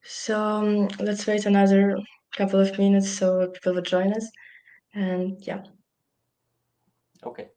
So let's wait another couple of minutes so people will join us. And yeah. Okay.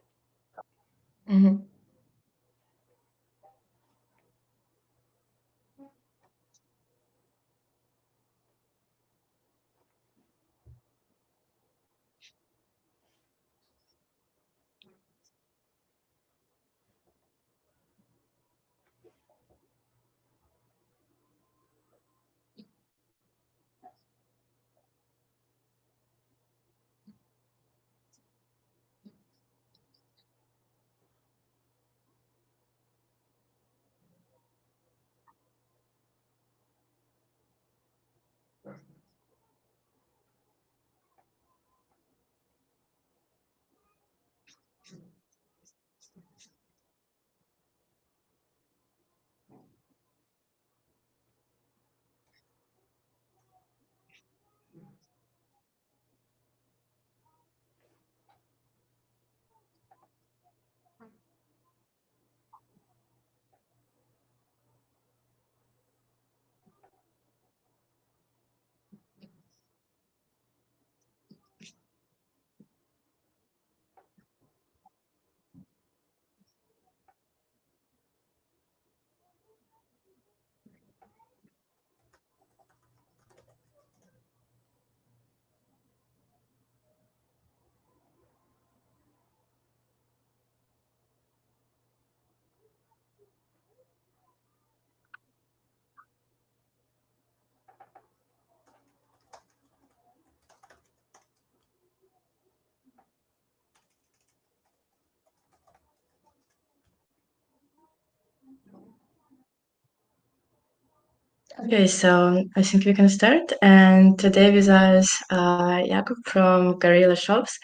Okay, so I think we can start. And today with us, Jakub from Guerrilla Shops.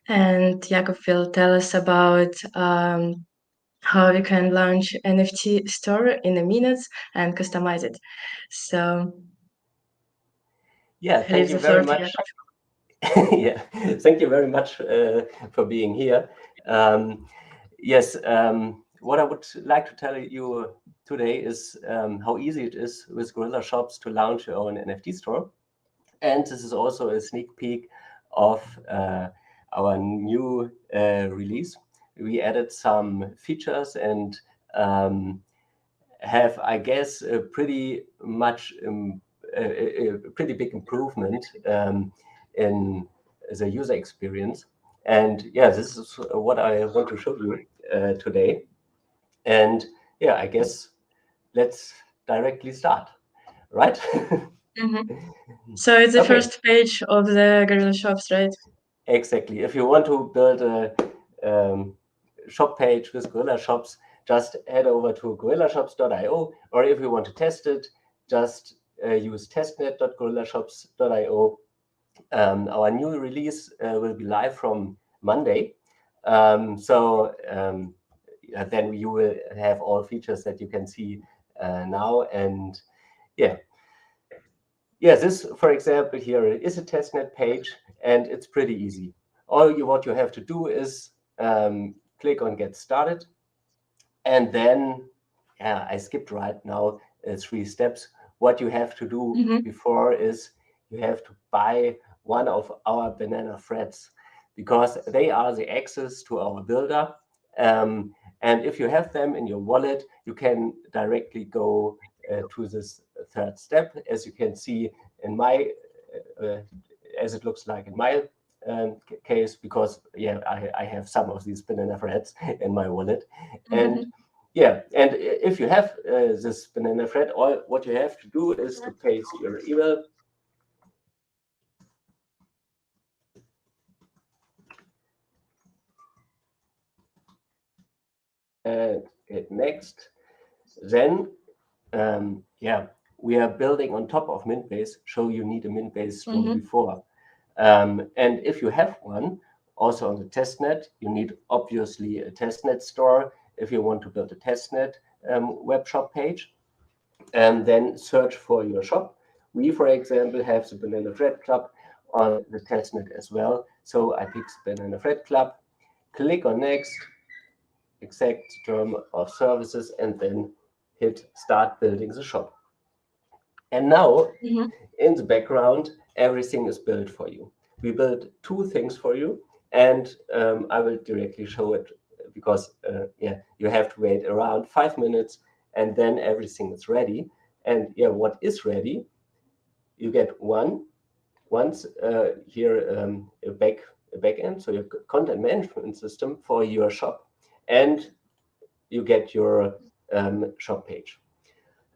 And Jakub will tell us about how we can launch NFT store in a minute and customize it. So Yeah, I thank leave you the floor very to much. Jakub. Yeah, thank you very much for being here. Yes, what I would like to tell you today is how easy it is with Guerrilla Shops to launch your own NFT store. And this is also a sneak peek of our new release. We added some features and have, I guess, a pretty big improvement in the user experience. And yeah, this is what I want to show you today. And yeah, I guess let's directly start, right? So it's the Okay. first page of the Guerrilla Shops, right? Exactly. If you want to build a shop page with Guerrilla Shops, just head over to guerrillashops.io, or if you want to test it, just use testnet.guerrillashops.io. Our new release will be live from Monday. Then you will have all features that you can see now. And yeah, this, for example, here is a testnet page, and it's pretty easy. What you have to do is click on Get Started, and then, I skipped right now 3 steps. What you have to do before is you have to buy one of our banana threads, because they are the access to our builder. And if you have them in your wallet, you can directly go to this third step, as you can see in my, as it looks like in my case, because I have some of these banana threads in my wallet. And yeah, and if you have this banana thread, all what you have to do is to paste your email. And hit next. Then, we are building on top of Mintbase, so you need a Mintbase store before. And if you have one, also on the testnet, you need obviously a testnet store if you want to build a testnet web shop page. And then search for your shop. We, for example, have the Banana Thread Club on the testnet as well. So I pick the Banana Thread Club, click on Next, exact term of services, and then hit start building the shop. And now Mhm. in the background, everything is built for you. We built two things for you, and I will directly show it because yeah, you have to wait around 5 minutes, and then everything is ready. And yeah, what is ready? You get once here a back end, so your content management system for your shop, and you get your shop page.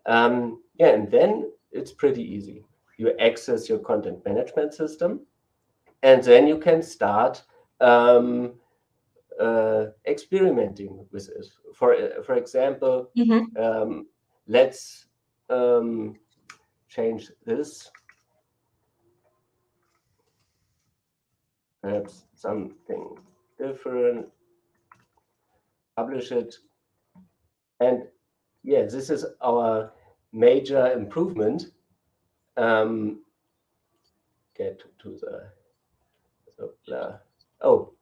Yeah, and then it's pretty easy. You access your content management system, and then you can start experimenting with it. For example, Mhm. let's change this, perhaps something different, publish it, and yeah, this is our major improvement. Um, get to the oh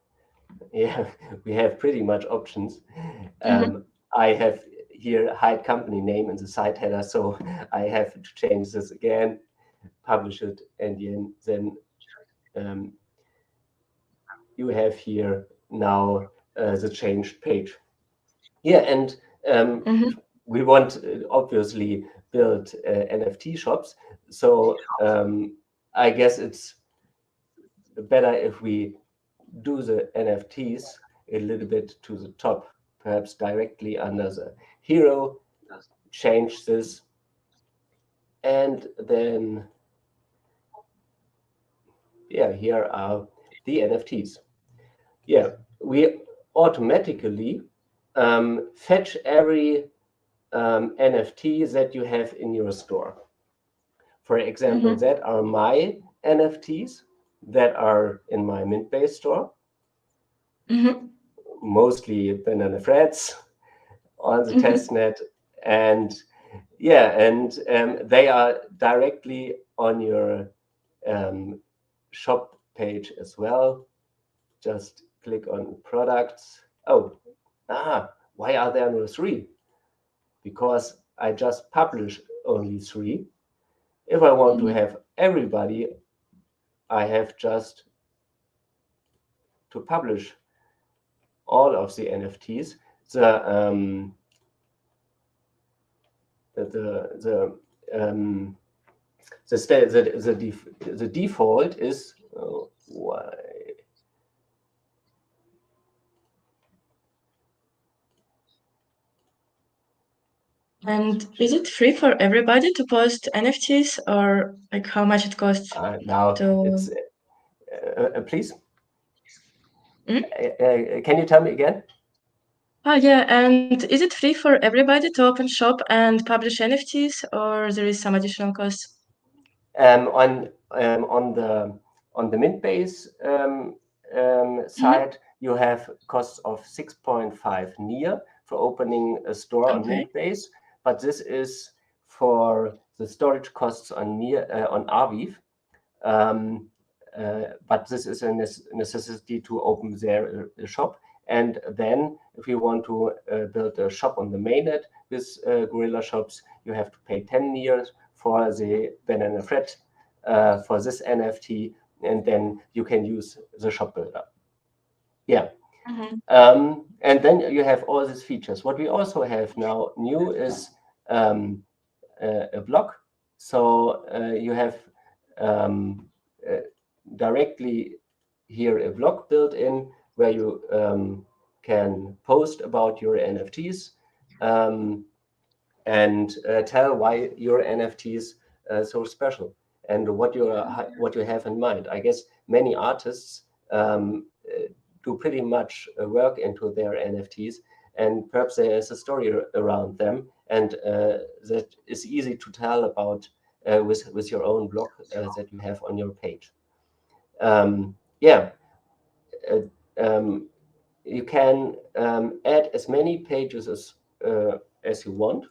yeah, we have pretty much options. Mhm. I have here hide company name in the site header, so I have to change this again, publish it, and then um, you have here now the changed page. Yeah, and Mhm. we want obviously build NFT shops, so I guess it's better if we do the NFTs a little bit to the top, perhaps directly under the hero, change this, and then, yeah, here are the NFTs. Yeah, we automatically fetch every NFT that you have in your store. For example, Mhm. that are my NFTs that are in my Mintbase store, Mhm. mostly banana threads on the Mhm. testnet, and yeah, and they are directly on your um, shop page as well. Just click on products. Oh, why are there no three? Because I just publish only three. If I want to Mhm. have everybody, I have just to publish all of the NFTs. The the the default is why And is it free for everybody to post NFTs, or like how much it costs now it's to? please Mm? can you tell me again? Oh yeah, and is it free for everybody to open shop and publish NFTs, or there is some additional cost? On the Mintbase Mhm. side, you have costs of 6.5 NIR for opening a store on Okay. Mintbase, but this is for the storage costs on NIR on Arviv. Um, but this is a necessity to open their shop. And then, if you want to build a shop on the mainnet with Gorilla Shops, you have to pay 10 years for the banana thread for this NFT, and then you can use the shop builder. Yeah. Mhm. And then you have all these features. What we also have now new is a blog. So you have um, uh, directly here a blog built in where you can post about your NFTs and tell why your NFTs so special and what you have in mind. I guess many artists do pretty much work into their NFTs, and perhaps there is a story around them, and that is easy to tell about with your own blog that you have on your page. Yeah, uh, um, you can add as many pages as you want.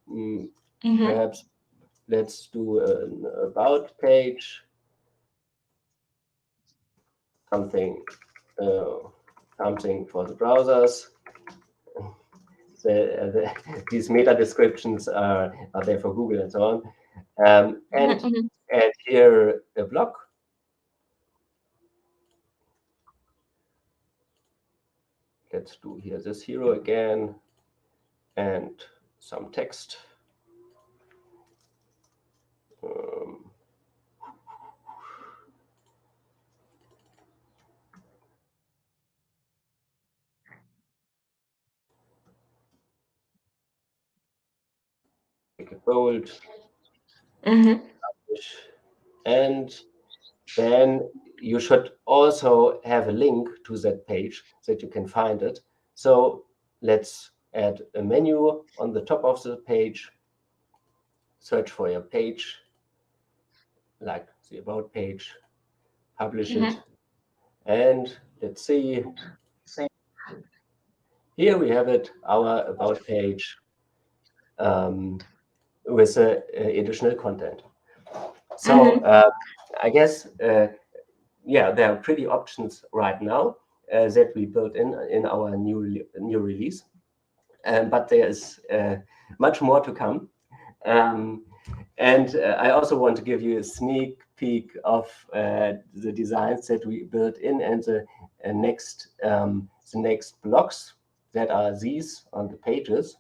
Mm, Mhm. Perhaps let's do an about page, something uh, something for the browsers. these meta descriptions are there for Google and so on. And Mhm. add here a block. Let's do here this hero again and some text. Um, make it bold, Mhm. and then you should also have a link to that page so that you can find it. So let's add a menu on the top of the page, search for your page, like the about page, publish it, Mhm. and let's see, here we have it, our about page with additional content. So Mhm. I guess, yeah, there are pretty options right now that we built in our new release, but there is much more to come. And I also want to give you a sneak peek of the designs that we built in, and the next blocks that are these on the pages.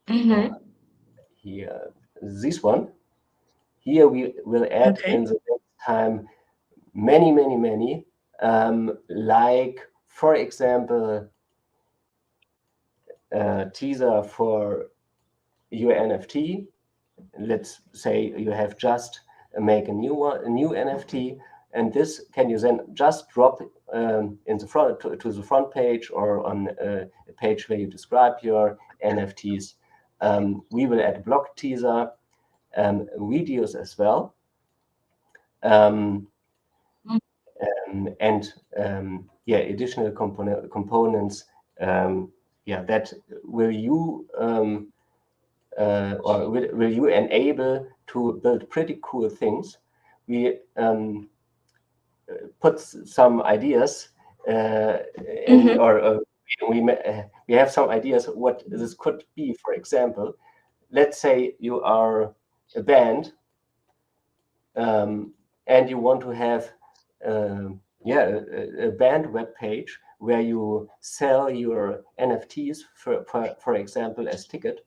Mhm. Here, this one. Here we will add in Okay. the next time many, like, for example, teaser for your NFT. Let's say you have just make a new NFT, and this can you then just drop in the front to the front page, or on a page where you describe your NFTs. We will add block teaser, videos as well, um, and yeah, additional components. Yeah, that will you or will you enable to build pretty cool things. We put some ideas in, Mhm. or we have some ideas what this could be. For example, let's say you are a band, and you want to have yeah, a band web page where you sell your NFTs for example as ticket.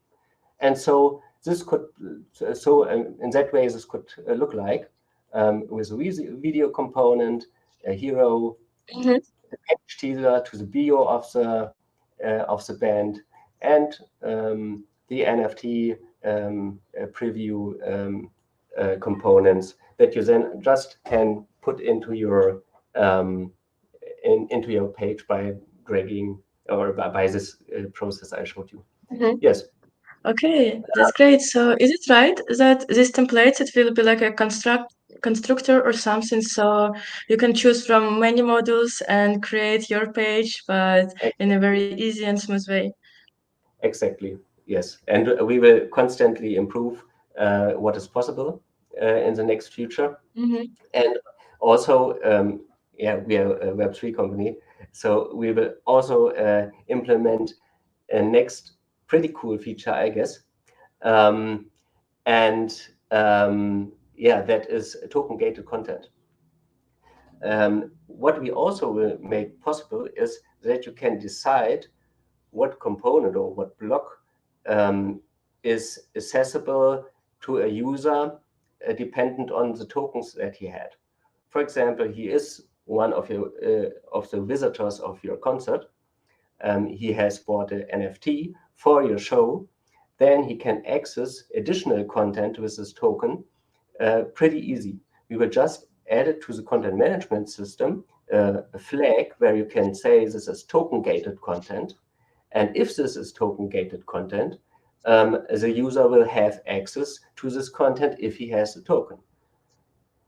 And so this could, in that way, this could look like, with a video component, a hero, Mhm. a page teaser to the bio of the band, and the NFT preview components that you then just can put um, into your page by dragging, or by this process I showed you. Mhm. Yes. Okay, that's great. So is it right that these templates, it will be like a constructor or something, so you can choose from many modules and create your page, but in a very easy and smooth way? Exactly. Yes, and we will constantly improve what is possible in the next future. Mm-hmm. And also, yeah, we are a Web3 company, so we will also implement a next pretty cool feature, I guess. Um, and yeah, that is token gated content. What we also will make possible is that you can decide what component or what block is accessible to a user dependent on the tokens that he had. For example, he is one of the visitors of your concert. He has bought an NFT for your show. Then he can access additional content with this token pretty easy. We will just add it to the content management system, a flag where you can say this is token gated content. And if this is token gated content, the user will have access to this content if he has a token.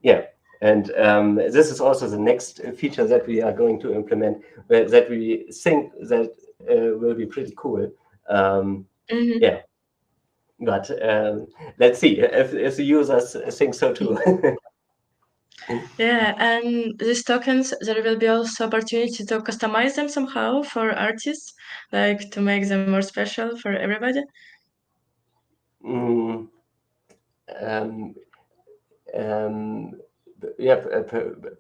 Yeah. And this is also the next feature that we are going to implement, that we think that will be pretty cool. Mm-hmm. Yeah, but let's see if the users think so too. Yeah, and these tokens, there will be also opportunity to customize them somehow for artists, like to make them more special for everybody. Mm, um, um, yeah,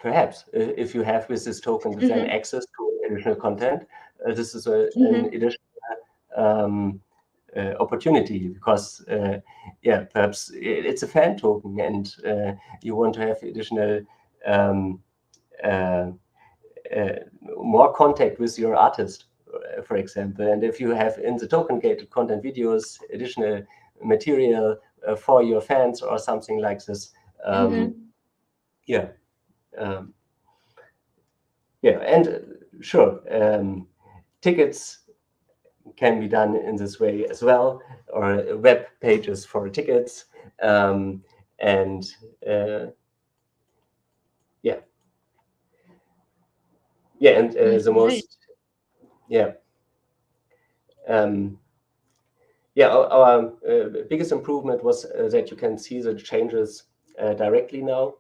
perhaps if you have with this token then Mm-hmm. access to additional content, this is an Mm-hmm. additional um, opportunity because yeah, perhaps it's a fan token and you want to have additional um, uh, uh, more contact with your artist, for example. And if you have in the token gated content videos additional material for your fans or something like this, um, Mm-hmm. yeah, um, yeah, and sure, tickets can be done in this way as well, or web pages for tickets, um, and uh, yeah, yeah, and the Right. most yeah. Um, Yeah, our biggest improvement was that you can see the changes directly now.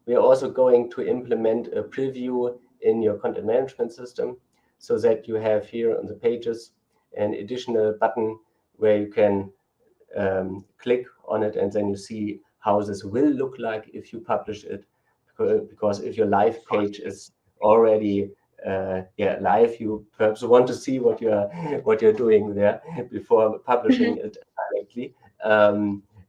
We are also going to implement a preview in your content management system so that you have here on the pages an additional button where you can click on it and then you see how this will look like if you publish it. Because if your live page is already yeah live, you perhaps want to see what you're doing there before publishing Mm-hmm. it directly.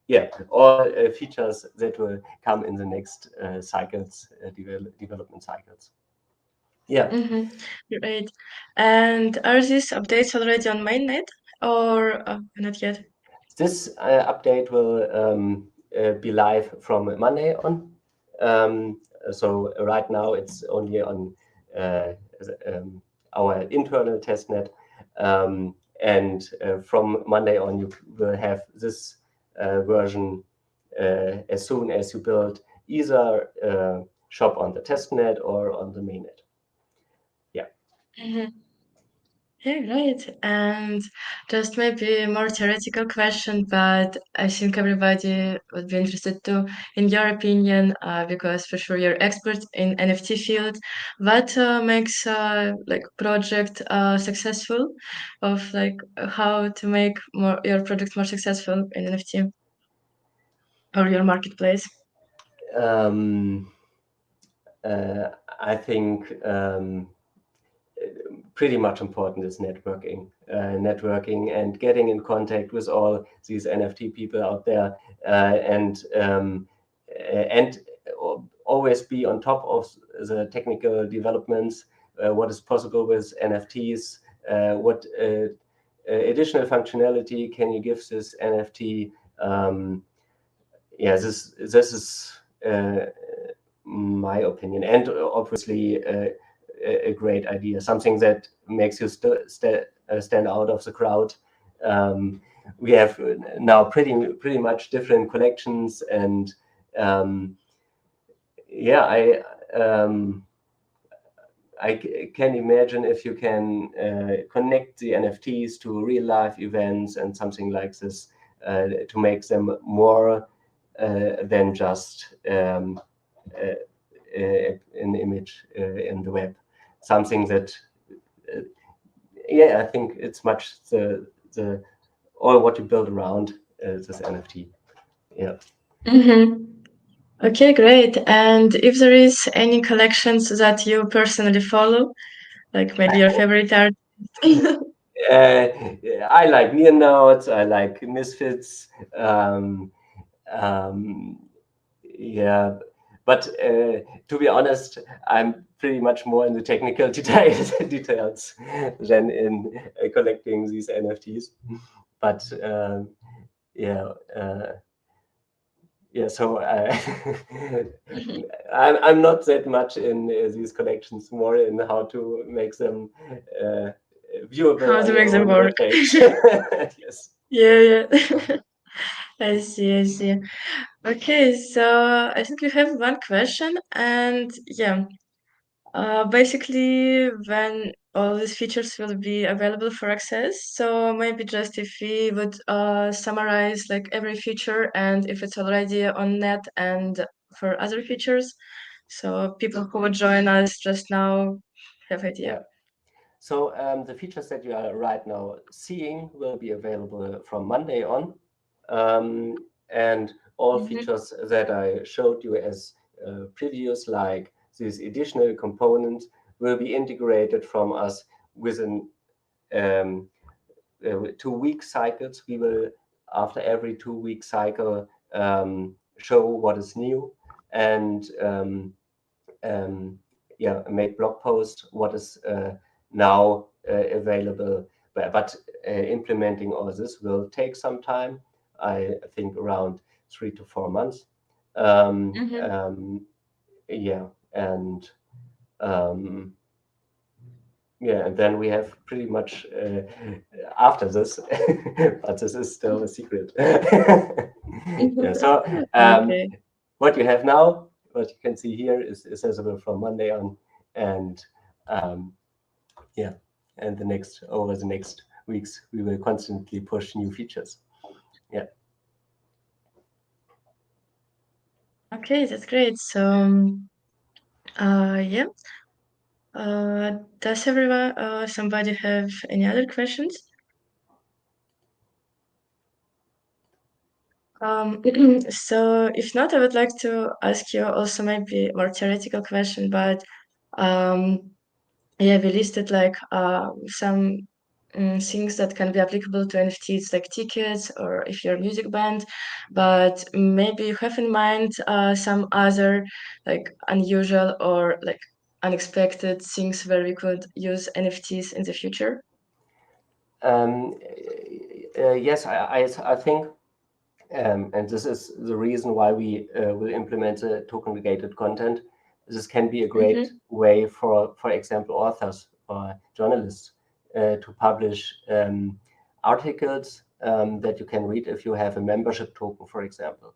Yeah, all features that will come in the next cycles, development cycles. Yeah. Mm-hmm. Right. And are these updates already on mainnet or not yet? This update will be live from Monday on. So right now it's only on uh, um, our internal testnet, and from Monday on you will have this version as soon as you build either shop on the testnet or on the mainnet. Yeah. Mm-hmm. Yeah, right. And just maybe a more theoretical question, but I think everybody would be interested too, in your opinion, because for sure you're expert in NFT field. What makes like project successful, of like how to make more your product more successful in NFT or your marketplace? Um, I think pretty much important is networking and getting in contact with all these NFT people out there, and always be on top of the technical developments. What is possible with NFTs? What additional functionality can you give this NFT? Yeah, this is my opinion, and obviously a great idea, something that makes you stand out of the crowd. Um, we have now pretty much different collections, and um, yeah, can imagine if you can connect the NFTs to real life events and something like this to make them more than just an image in the web. Something that, uh, yeah, I think it's much the all what you build around this NFT. Yeah. Mm-hmm. Okay, great. And if there is any collections that you personally follow, like maybe your favorite art. Uh, I like Neonauts, I like Misfits. Um, yeah, but to be honest, I'm pretty much more in the technical details than in collecting these NFTs. But yeah, yeah. So I'm not that much in these collections, more in how to make them uh, viewable How on to your make them own work. webpage. Yes. Yeah, yeah. I see, I see. Okay, so I think you have one question, and yeah, basically when all these features will be available for access. So maybe just if we would summarize like every feature and if it's already on net and for other features. So people who would join us just now have idea. Yeah. So the features that you are right now seeing will be available from Monday on. And all features that I showed you as previews, like these additional components, will be integrated from us within 2-week cycles. We will, after every 2-week cycle, show what is new and make blog posts what is now available. But implementing all of this will take some time. I think around 3 to 4 months. Yeah, and yeah, and then we have pretty much after this, but this is still a secret. Yeah, so Okay. what you have now, what you can see here is accessible from Monday on, and yeah, and over the next weeks, we will constantly push new features. Yeah. Okay, that's great. So, yeah. Does everyone, somebody have any other questions? So if not, I would like to ask you also maybe more theoretical question, but um, yeah, we listed like some things that can be applicable to NFTs, like tickets or if you're a music band, but maybe you have in mind some other like unusual or like unexpected things where we could use NFTs in the future. Yes, I think, and this is the reason why we will implement the token-gated content. This can be a great way for example, authors or journalists to publish articles that you can read if you have a membership token, for example.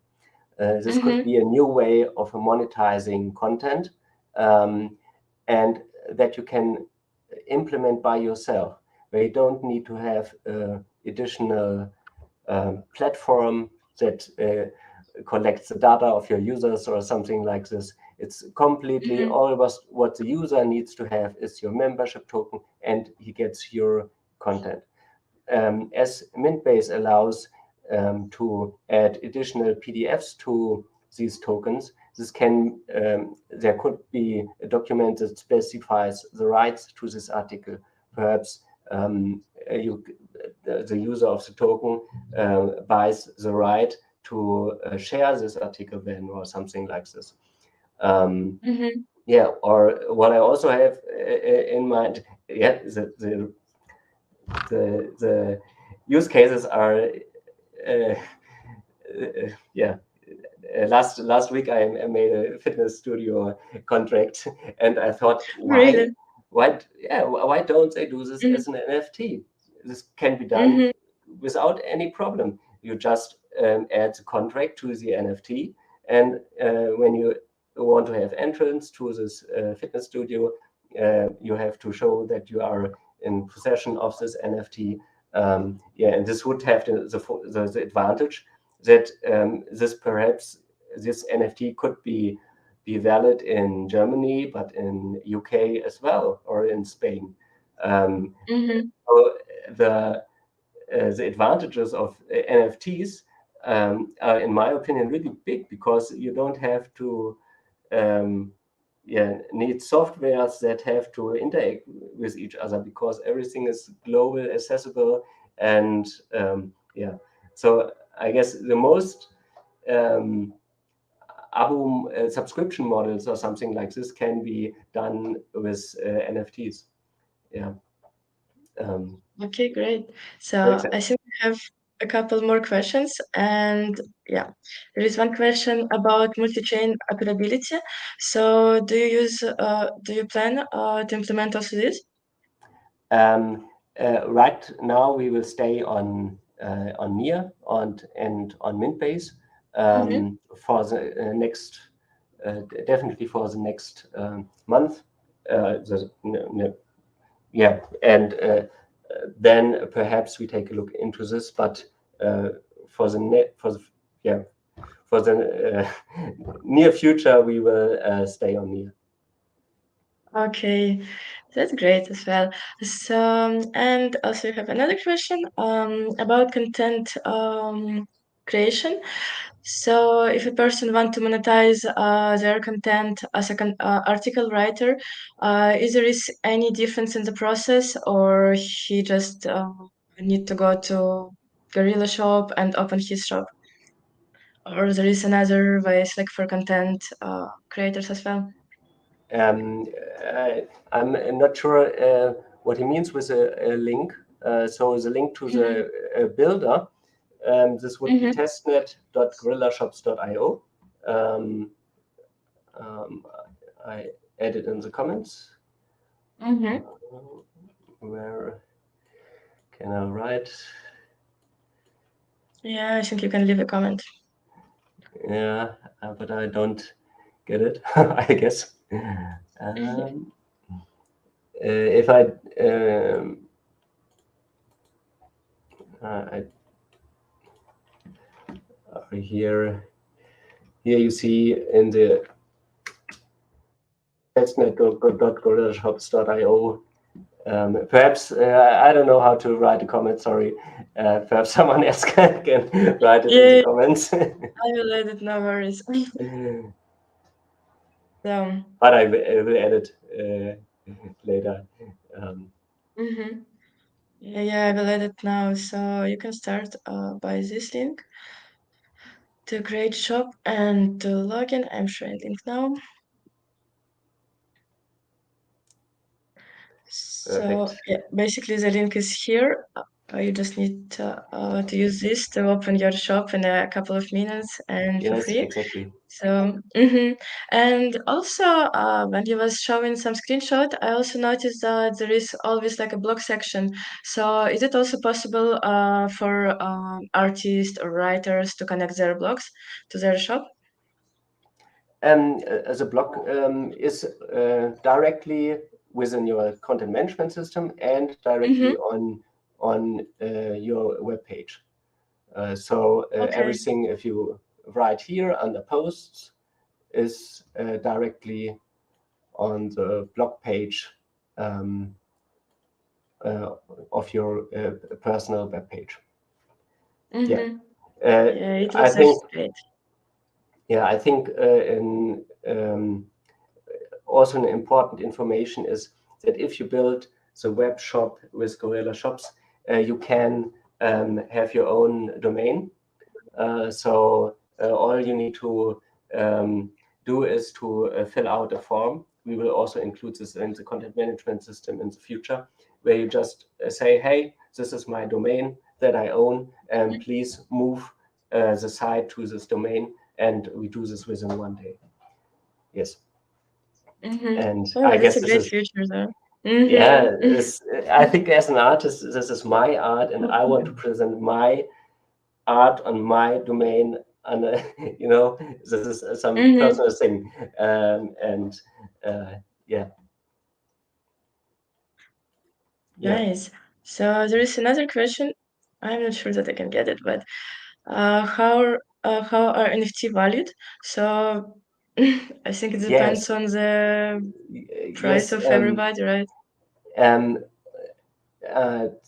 This could be a new way of monetizing content, and that you can implement by yourself, where you don't need to have additional platform that collects the data of your users or something like this. It's completely all of us. What the user needs to have is your membership token, and he gets your content. As Mintbase allows to add additional PDFs to these tokens, this can there could be a document that specifies the rights to this article. Perhaps the user of the token buys the right to share this article then, or something like this. Yeah, or what I also have in mind, yeah, the use cases are yeah. Last week I made a fitness studio contract, and I thought, Really? why don't they do this as an NFT? This can be done without any problem. You just add the contract to the NFT, and when you want to have entrance to this fitness studio, you have to show that you are in possession of this NFT. Yeah, and this would have the advantage that this NFT could be valid in Germany, but in UK as well, or in Spain. So the advantages of NFTs are, in my opinion, really big, because you don't have to need softwares that have to interact with each other, because everything is global, accessible, and yeah. So I guess the most subscription models or something like this can be done with NFTs. Yeah. Okay, great. For So I example, think we have a couple more questions, and yeah, there is one question about multi-chain applicability. So do you plan to implement also this? right now we will stay on Near and on Mintbase for the next definitely for the next month. Yeah, and then perhaps we take a look into this, but for the for the near future, we will stay on near. Okay, that's great as well. So, and also you have another question about content creation. So, if a person want to monetize their content as a article writer, is there is any difference in the process, or he just need to go to Gorilla Shop and open his shop, or there is another ways like for content creators as well? Um, I'm not sure what he means with a link. So the link to Mm-hmm. the builder, this would be Mm-hmm. testnet.gorillashop.io. Um, um, I added in the comments. Mm-hmm. Where can I write? Yeah, I think you can leave a comment. Yeah, but I don't get it, I guess. If I, I here you see in the testnet.gorillashop.io. Perhaps I don't know how to write a comment. Sorry. Perhaps someone else can write it in the Yeah, comments. I will edit, no worries. So, But I will edit later. Um, mm-hmm. Yeah, I will edit now. So you can start by this link to create shop and to login. I'm sharing link now. So Perfect. yeah, basically the link is here. You just need to use this to open your shop in a couple of minutes and for Yes, free. exactly. So, and also when you was showing some screenshot, I also noticed that there is always like a blog section. So, is it also possible for artists or writers to connect their blogs to their shop? As a blog is directly within your content management system and directly Mm-hmm. on your web page. So Okay. everything, if you write here under posts, is directly on the blog page um, uh, of your personal web page. Yeah, Mm-hmm. uh, Yeah, it I looks actually think. great. Yeah, I think in also an important information is that if you build the web shop with Gorilla Shops, you can have your own domain. So all you need to do is to fill out a form. We will also include this in the content management system in the future, where you just say, hey, this is my domain that I own, and please move the site to this domain, and we do this within 1 day. Yes. Mm-hmm. And Oh, I that's guess a this great is, feature though. yeah, Mm-hmm. I think as an artist, this is my art, and I want to present my art on my domain. And, this is some Mm-hmm. personal thing. And yeah, yeah, Nice. So there is another question. I'm not sure that I can get it, but how are NFT valued? So I think it depends yes, on the price yes. of everybody, right? Um,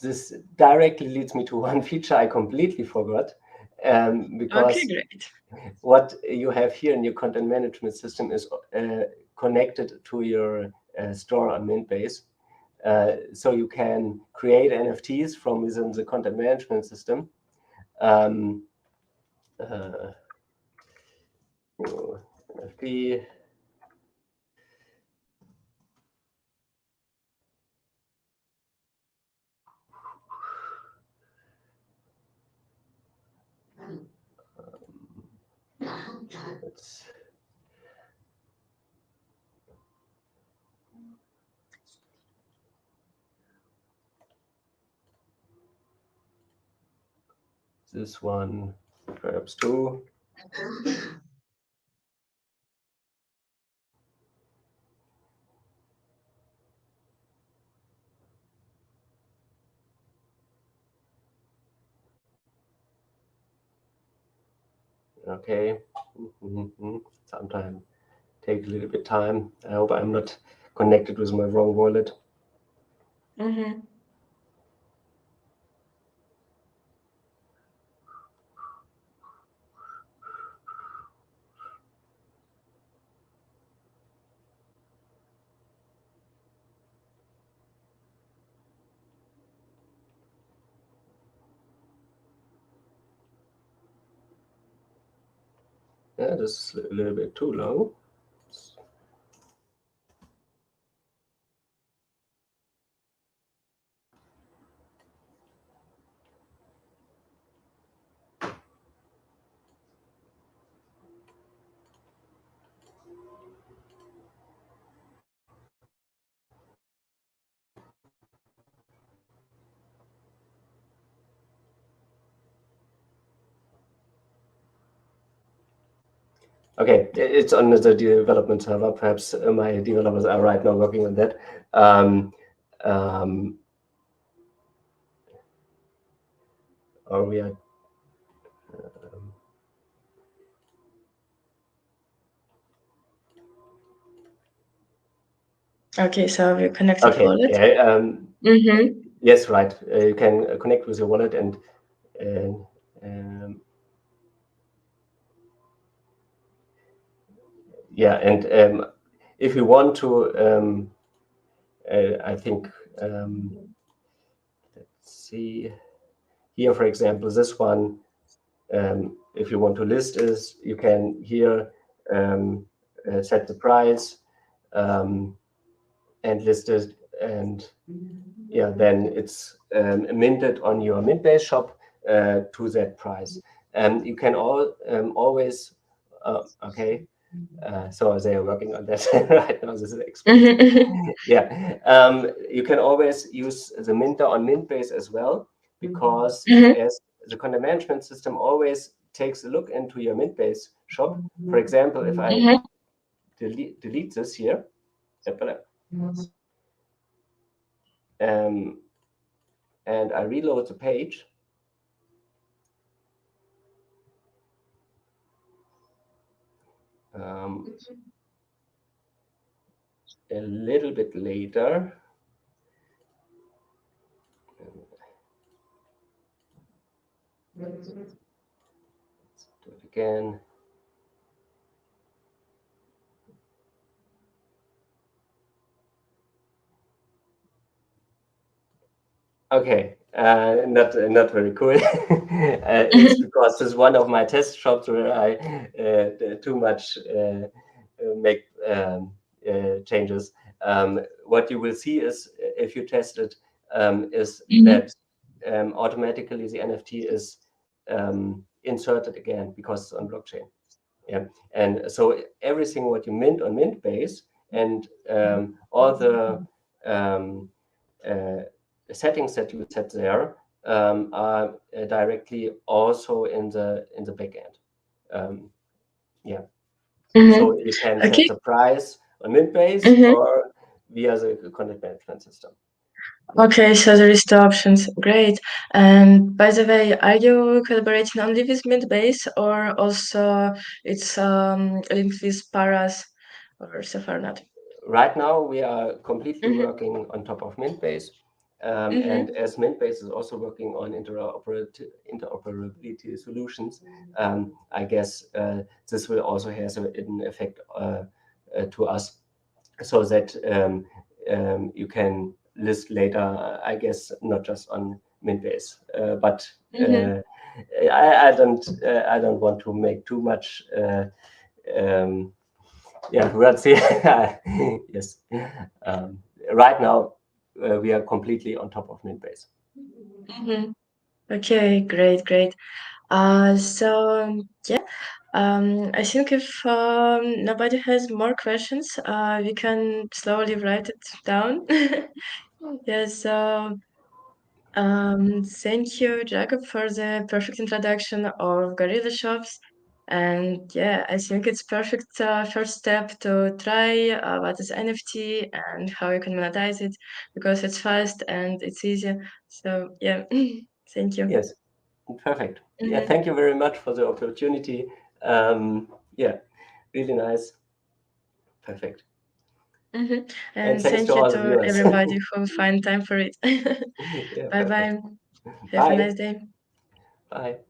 this directly leads me to one feature I completely forgot, Okay, because great. what you have here in your content management system is connected to your store on Mintbase. So you can create NFTs from within the content management system. Um, uh, NFT. It's this one, perhaps two. Okay. Sometimes take a little bit time. I hope I'm not connected with my wrong wallet. Mm-hmm. Yeah, this is a little bit too long. Okay, it's on the development server. Perhaps my developers are right now working on that. Um, or we are. Um, Okay, so we're connected okay, wallet. yeah. Mm-hmm. Yes, right. You can connect with your wallet and uh, um, yeah, and if you want to, I think let's see here, for example, this one. If you want to list is, you can here set the price and list it, and yeah, then it's minted on your Mintbase shop to that price. You can always okay. So they are working on that right now. This is expensive. Mm-hmm. Yeah, you can always use the Minter on Mintbase as well, because Mm-hmm. as the content management system always takes a look into your Mintbase shop. For example, if I Mm-hmm. delete this here, um, and I reload the page, um, a little bit later. Let's do it again. Okay, not very cool. It's because this is one of my test shops where I too much make changes. What you will see is, if you test it, is Mm-hmm. that automatically the NFT is inserted again because it's on blockchain. Yeah, and so everything what you mint on Mintbase and all the um, uh, settings that you set there are directly also in the backend. Um, yeah, Mm-hmm. so you can set Okay. the price on Mintbase Mm-hmm. or via the content management system. Okay, so there is two options. Great. And by the way, are you collaborating only with Midbase or also it's linked with Paras or so far not? Right now, we are completely Mm-hmm. working on top of Mintbase. And Mm-hmm. as Mintbase is also working on interoperability solutions, I guess this will also have an effect to us, so that you can list later, I guess, not just on Mintbase, but Mm-hmm. I don't want to make too much. Um, yeah, we'll see. Yes. Um, right now, we are completely on top of Mintbase. Mm-hmm. Okay, great, great. So yeah, I think if nobody has more questions, we can slowly write it down. Yeah, so thank you, Jacob, for the perfect introduction of Gorilla Shops. And yeah, I think it's perfect first step to try what is NFT and how you can monetize it because it's fast and it's easy. So yeah, thank you. Yes, perfect. Yeah, Mhm. thank you very much for the opportunity. Yeah, really nice. Perfect. Mhm. And And thanks to thank you all the to viewers. everybody who find time for it. Yeah, Bye perfect. bye. Have a Bye. nice day. Bye.